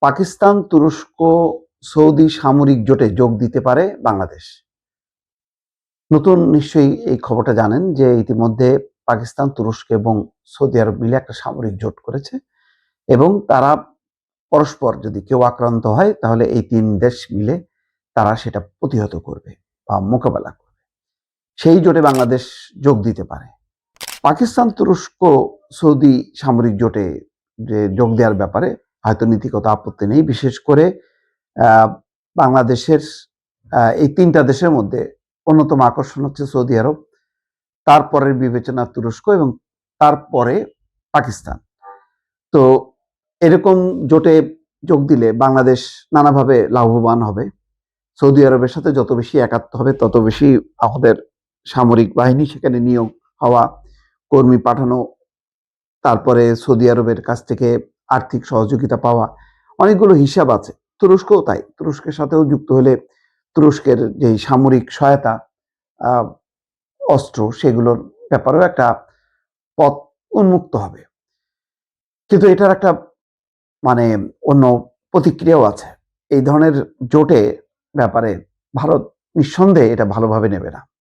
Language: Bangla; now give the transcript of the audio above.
পাকিস্তান, তুরস্ক, সৌদি সামরিক জোটে যোগ দিতে পারে বাংলাদেশ। নতুন নিশ্চয়ই এই খবরটা জানেন যে ইতিমধ্যে পাকিস্তান, তুরস্ক এবং সৌদি আরব মিলে একটা সামরিক জোট করেছে এবং তারা পরস্পর যদি কেউ আক্রান্ত হয় তাহলে এই ৩ দেশ মিলে তারা সেটা প্রতিহত করবে বা মোকাবেলা করবে। সেই জোটে বাংলাদেশ যোগ দিতে পারে। পাকিস্তান, তুরস্ক, সৌদি সামরিক জোটে যে যোগ দেওয়ার ব্যাপারে হয়তো নীতিগত আপত্তি নেই। বিশেষ করে বাংলাদেশের এই ৩টা দেশের মধ্যে অন্যতম আকর্ষণ হচ্ছে সৌদি আরব, তারপরের বিবেচনা তুরস্ক এবং তারপরে পাকিস্তান। তো এরকম জোটে যোগ দিলে বাংলাদেশ নানাভাবে লাভবান হবে। সৌদি আরবের সাথে যত বেশি একাত্ম হবে তত বেশি আমাদের সামরিক বাহিনী সেখানে নিয়োগ হওয়া, কর্মী পাঠানো, তারপরে সৌদি আরবের কাছ থেকে আর্থিক সহযোগিতা পাওয়া, অনেকগুলো হিসাব আছে। তুরস্কও তাই। তুরস্কের সাথেও যুক্ত হলে তুরস্কের যে সামরিক সহায়তা, অস্ত্র, সেগুলোর ব্যাপারেও একটা পথ উন্মুক্ত হবে। কিন্তু এটার একটা মানে অন্য প্রতিক্রিয়াও আছে। এই ধরনের জোটে ব্যাপারে ভারত নিঃসন্দেহে এটা ভালোভাবে নেবে না।